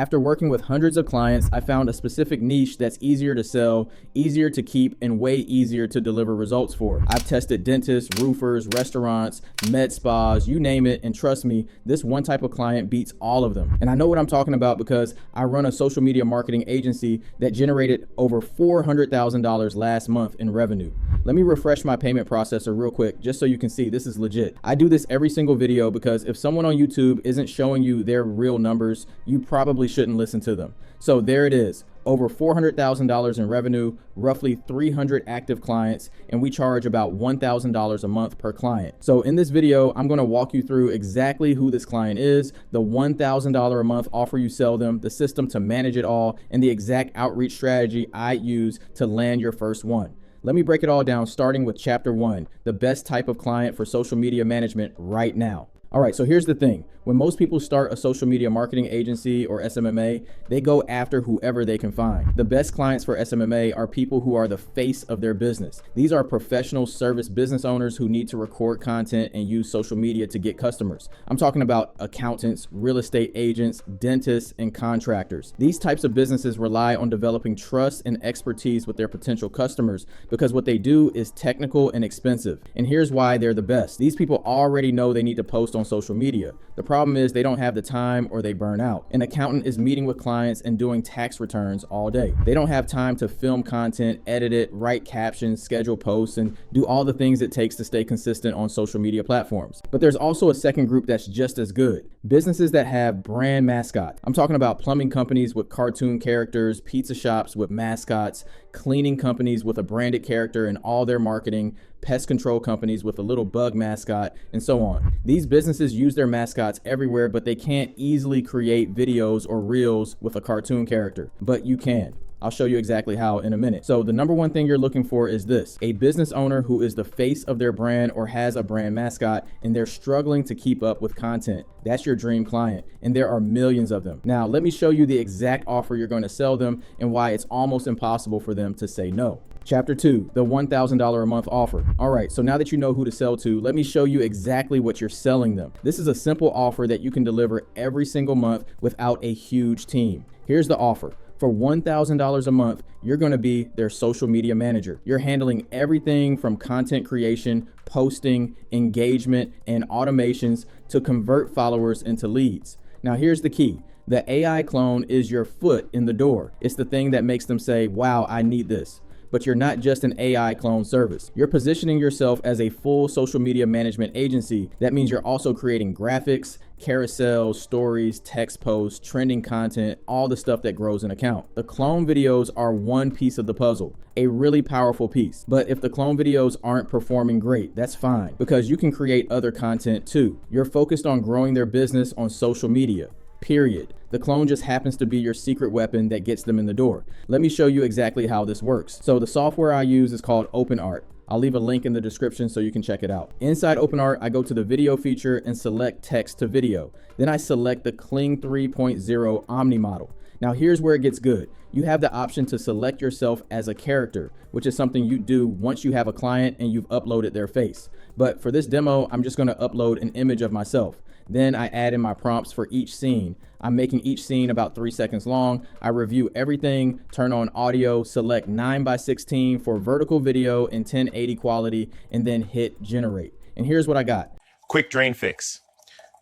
After working with hundreds of clients, I found a specific niche that's easier to sell, easier to keep, and way easier to deliver results for. I've tested dentists, roofers, restaurants, med spas, you name it, and trust me, this one type of client beats all of them. And I know what I'm talking about because I run a social media marketing agency that generated over $400,000 last month in revenue. Let me refresh my payment processor real quick just so you can see this is legit. I do this every single video because if someone on YouTube isn't showing you their real numbers, you probably shouldn't listen to them. So there it is. Over $400,000 in revenue, roughly 300 active clients, and we charge about $1,000 a month per client. So in this video, I'm gonna walk you through exactly who this client is, the $1,000 a month offer you sell them, the system to manage it all, and the exact outreach strategy I use to land your first one. Let me break it all down, starting with chapter 1, the best type of client for social media management right now. All right, so here's the thing. When most people start a social media marketing agency or SMMA, they go after whoever they can find. The best clients for SMMA are people who are the face of their business. These are professional service business owners who need to record content and use social media to get customers. I'm talking about accountants, real estate agents, dentists, and contractors. These types of businesses rely on developing trust and expertise with their potential customers because what they do is technical and expensive. And here's why they're the best. These people already know they need to post on social media. The problem is they don't have the time or they burn out. An accountant is meeting with clients and doing tax returns all day. They don't have time to film content, edit it, write captions, schedule posts, and do all the things it takes to stay consistent on social media platforms. But there's also a second group that's just as good. Businesses that have brand mascots. I'm talking about plumbing companies with cartoon characters, pizza shops with mascots, cleaning companies with a branded character in all their marketing, pest control companies with a little bug mascot, and so on. These businesses use their mascots everywhere, but they can't easily create videos or reels with a cartoon character, but you can. I'll show you exactly how in a minute. So the number one thing you're looking for is this: a business owner who is the face of their brand or has a brand mascot and they're struggling to keep up with content. That's your dream client, and there are millions of them. Now, let me show you the exact offer you're going to sell them and why it's almost impossible for them to say no. Chapter 2, the $1,000 a month offer. All right, so now that you know who to sell to, let me show you exactly what you're selling them. This is a simple offer that you can deliver every single month without a huge team. Here's the offer. For $1,000 a month, you're going to be their social media manager. You're handling everything from content creation, posting, engagement, and automations to convert followers into leads. Now, here's the key. The AI clone is your foot in the door. It's the thing that makes them say, wow, I need this. But you're not just an AI clone service. You're positioning yourself as a full social media management agency. That means you're also creating graphics, carousels, stories, text posts, trending content, all the stuff that grows an account. The clone videos are one piece of the puzzle, a really powerful piece. But if the clone videos aren't performing great, that's fine, because you can create other content too. You're focused on growing their business on social media. Period. The clone just happens to be your secret weapon that gets them in the door. Let me show you exactly how this works. So the software I use is called OpenArt. I'll leave a link in the description so you can check it out. Inside OpenArt, I go to the video feature and select text to video. Then I select the Kling 3.0 Omni model. Now here's where it gets good. You have the option to select yourself as a character, which is something you do once you have a client and you've uploaded their face. But for this demo, I'm just gonna upload an image of myself. Then I add in my prompts for each scene. I'm making each scene about 3 seconds long. I review everything, turn on audio, select 9:16 for vertical video in 1080 quality, and then hit generate. And here's what I got. Quick drain fix.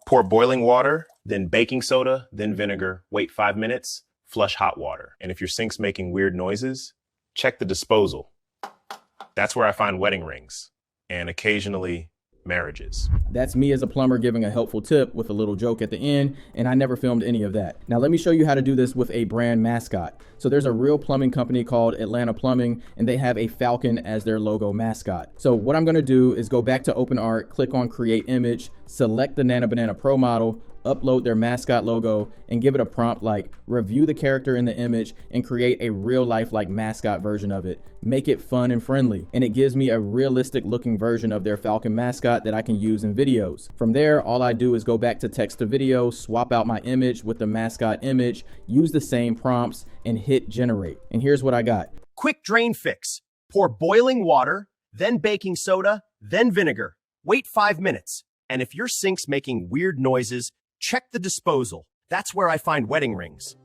Pour boiling water, then baking soda, then vinegar. Wait 5 minutes, flush hot water. And if your sink's making weird noises, check the disposal. That's where I find wedding rings and occasionally marriages. That's me as a plumber giving a helpful tip with a little joke at the end, and I never filmed any of that. Now let me show you how to do this with a brand mascot. So there's a real plumbing company called Atlanta Plumbing, and they have a falcon as their logo mascot. So what I'm gonna do is go back to OpenArt, click on Create Image, select the Nana Banana Pro model, upload their mascot logo, and give it a prompt like review the character in the image and create a real life like mascot version of it. Make it fun and friendly. And it gives me a realistic looking version of their falcon mascot that I can use in videos. From there, all I do is go back to text to video, swap out my image with the mascot image, use the same prompts, and hit generate. And here's what I got. Quick drain fix. Pour boiling water, then baking soda, then vinegar. Wait 5 minutes. And if your sink's making weird noises, check the disposal. That's where I find wedding rings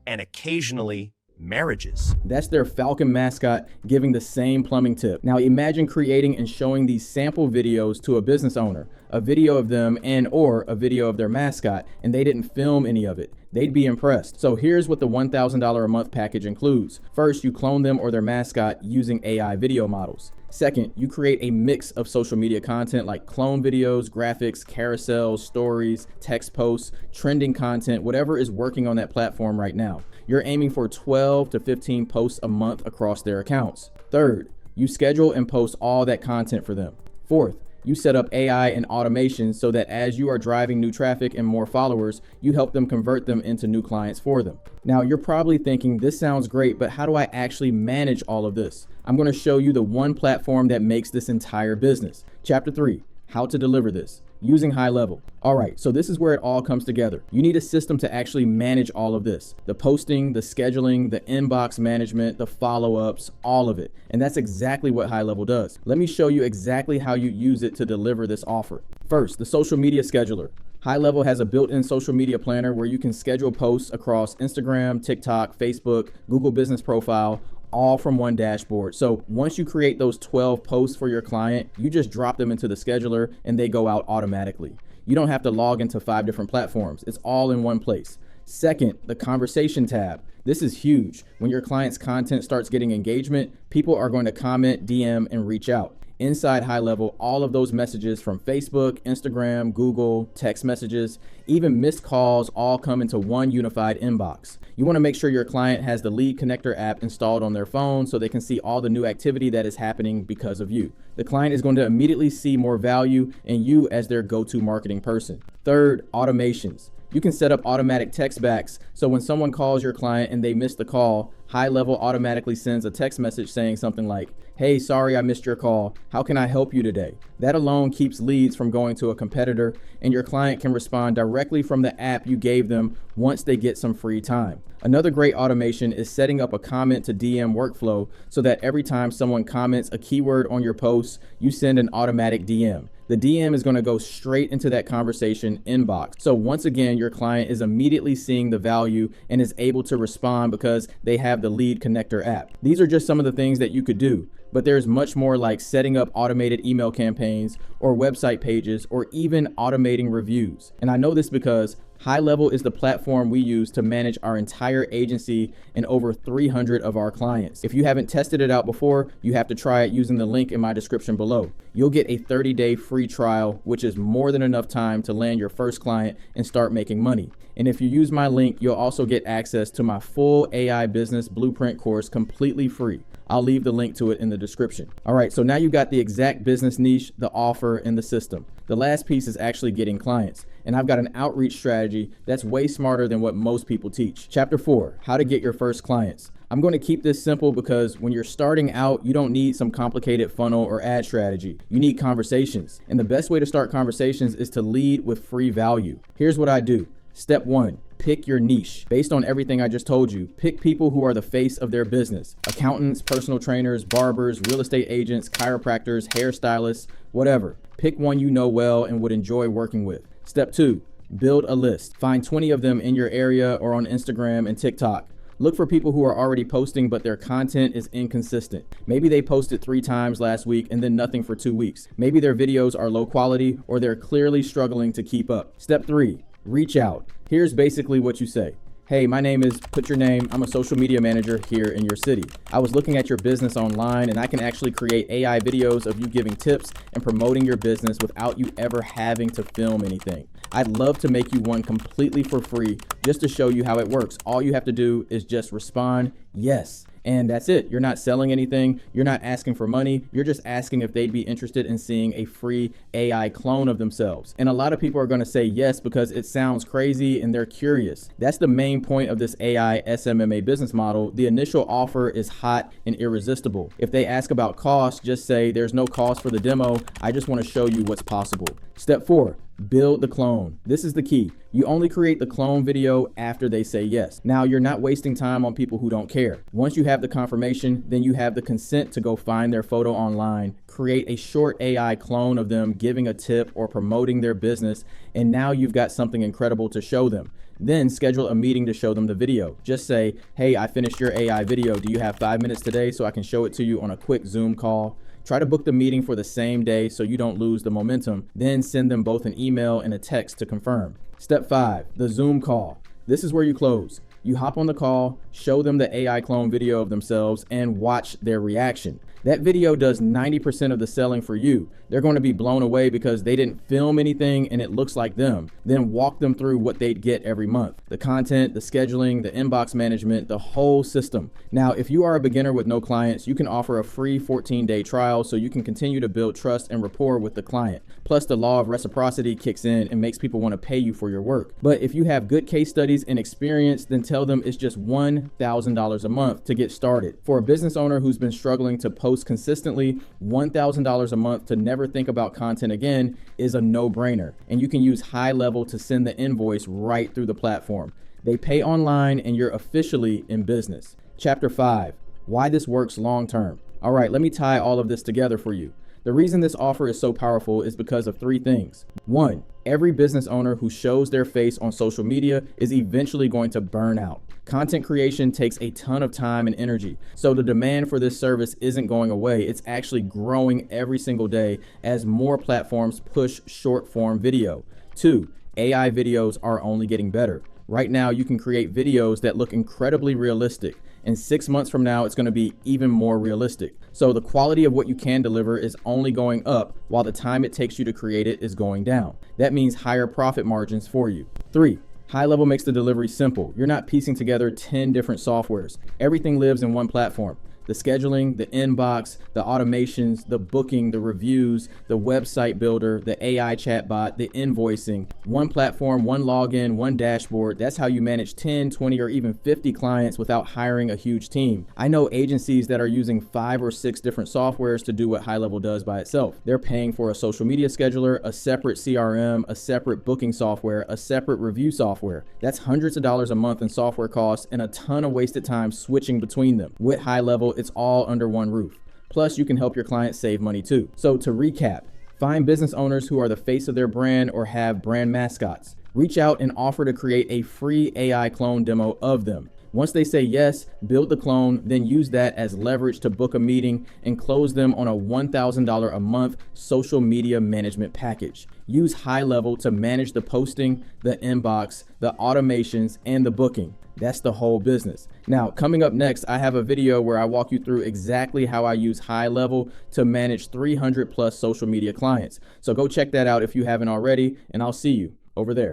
and occasionally marriages. That's their Falcon mascot giving the same plumbing tip. Now imagine creating and showing these sample videos to a business owner, a video of them and or a video of their mascot, and they didn't film any of it. They'd be impressed. So here's what the $1,000 a month package includes. First, you clone them or their mascot using AI video models. Second, you create a mix of social media content like clone videos, graphics, carousels, stories, text posts, trending content, whatever is working on that platform right now. You're aiming for 12 to 15 posts a month across their accounts. Third, you schedule and post all that content for them. Fourth, you set up AI and automation so that as you are driving new traffic and more followers, you help them convert them into new clients for them. Now, you're probably thinking, this sounds great, but how do I actually manage all of this? I'm going to show you the one platform that makes this entire business. Chapter 3, how to deliver this using high level. All right, so this is where it all comes together. You need a system to actually manage all of this. The posting, the scheduling, the inbox management, the follow-ups, all of it. And that's exactly what High Level does. Let me show you exactly how you use it to deliver this offer. First, the social media scheduler. High Level has a built-in social media planner where you can schedule posts across Instagram, TikTok, Facebook, Google Business Profile, all from one dashboard. So once you create those 12 posts for your client, you just drop them into the scheduler and they go out automatically. You don't have to log into 5 different platforms. It's all in one place. Second, the conversation tab. This is huge. When your client's content starts getting engagement, people are going to comment, DM, and reach out. Inside High Level, all of those messages from Facebook, Instagram, Google, text messages, even missed calls all come into one unified inbox. You want to make sure your client has the Lead Connector app installed on their phone so they can see all the new activity that is happening because of you. The client is going to immediately see more value in you as their go-to marketing person. Third, automations. You can set up automatic text backs, so when someone calls your client and they miss the call, High Level automatically sends a text message saying something like, "Hey, sorry I missed your call. How can I help you today?" That alone keeps leads from going to a competitor, and your client can respond directly from the app you gave them once they get some free time. Another great automation is setting up a comment to DM workflow so that every time someone comments a keyword on your post, you send an automatic DM. The DM is going to go straight into that conversation inbox. So once again, your client is immediately seeing the value and is able to respond because they have the Lead Connector app. These are just some of the things that you could do, but there's much more like setting up automated email campaigns or website pages or even automating reviews. And I know this because High Level is the platform we use to manage our entire agency and over 300 of our clients. If you haven't tested it out before, you have to try it using the link in my description below. You'll get a 30-day free trial, which is more than enough time to land your first client and start making money. And if you use my link, you'll also get access to my full AI business blueprint course completely free. I'll leave the link to it in the description. All right, so now you got the exact business niche, the offer, and the system. The last piece is actually getting clients. And I've got an outreach strategy that's way smarter than what most people teach. Chapter 4, how to get your first clients. I'm going to keep this simple because when you're starting out, you don't need some complicated funnel or ad strategy. You need conversations. And the best way to start conversations is to lead with free value. Here's what I do. Step 1, pick your niche. Based on everything I just told you, pick people who are the face of their business. Accountants, personal trainers, barbers, real estate agents, chiropractors, hairstylists, whatever. Pick one you know well and would enjoy working with. Step 2, build a list. Find 20 of them in your area or on Instagram and TikTok. Look for people who are already posting, but their content is inconsistent. Maybe they posted 3 times last week and then nothing for 2 weeks. Maybe their videos are low quality or they're clearly struggling to keep up. Step 3, reach out. Here's basically what you say. Hey, my name is, put your name, I'm a social media manager here in your city. I was looking at your business online and I can actually create AI videos of you giving tips and promoting your business without you ever having to film anything. I'd love to make you one completely for free just to show you how it works. All you have to do is just respond, yes. And that's it. You're not selling anything. You're not asking for money. You're just asking if they'd be interested in seeing a free AI clone of themselves. And a lot of people are going to say yes because it sounds crazy and they're curious. That's the main point of this AI SMMA business model. The initial offer is hot and irresistible. If they ask about cost, just say there's no cost for the demo. I just want to show you what's possible. Step 4. Build the clone. This is the key. You only create the clone video after they say yes. Now, you're not wasting time on people who don't care. Once you have the confirmation, then you have the consent to go find their photo online, create a short AI clone of them giving a tip or promoting their business, and now you've got something incredible to show them. Then schedule a meeting to show them the video. Just say, hey, I finished your AI video. Do you have 5 minutes today so I can show it to you on a quick Zoom call? Try to book the meeting for the same day so you don't lose the momentum. Then send them both an email and a text to confirm. Step 5, the Zoom call. This is where you close. You hop on the call, show them the AI clone video of themselves, and watch their reaction. That video does 90% of the selling for you. They're going to be blown away because they didn't film anything and it looks like them. Then walk them through what they'd get every month. The content, the scheduling, the inbox management, the whole system. Now, if you are a beginner with no clients, you can offer a free 14-day trial so you can continue to build trust and rapport with the client. Plus, the law of reciprocity kicks in and makes people want to pay you for your work. But if you have good case studies and experience, then tell them it's just $1,000 a month to get started. For a business owner who's been struggling to post consistently, $1,000 a month to never think about content again is a no-brainer. And you can use High Level to send the invoice right through the platform. They pay online and you're officially in business. Chapter 5, why this works long-term. All right, let me tie all of this together for you. The reason this offer is so powerful is because of 3 things. 1, every business owner who shows their face on social media is eventually going to burn out. Content creation takes a ton of time and energy, so the demand for this service isn't going away. It's actually growing every single day as more platforms push short form video. 2, AI videos are only getting better. Right now, you can create videos that look incredibly realistic. And 6 months from now, it's going to be even more realistic. So the quality of what you can deliver is only going up while the time it takes you to create it is going down. That means higher profit margins for you. 3, High Level makes the delivery simple. You're not piecing together 10 different softwares. Everything lives in one platform. The scheduling, the inbox, the automations, the booking, the reviews, the website builder, the AI chatbot, the invoicing. One platform, one login, one dashboard. That's how you manage 10, 20, or even 50 clients without hiring a huge team. I know agencies that are using 5 or 6 different softwares to do what High Level does by itself. They're paying for a social media scheduler, a separate CRM, a separate booking software, a separate review software. That's hundreds of dollars a month in software costs and a ton of wasted time switching between them. With High Level, it's all under one roof. Plus, you can help your clients save money too. So to recap, find business owners who are the face of their brand or have brand mascots. Reach out and offer to create a free AI clone demo of them. Once they say yes, build the clone, then use that as leverage to book a meeting and close them on a $1,000 a month social media management package. Use High Level to manage the posting, the inbox, the automations, and the booking. That's the whole business. Now, coming up next, I have a video where I walk you through exactly how I use High Level to manage 300 plus social media clients. So go check that out if you haven't already, and I'll see you over there.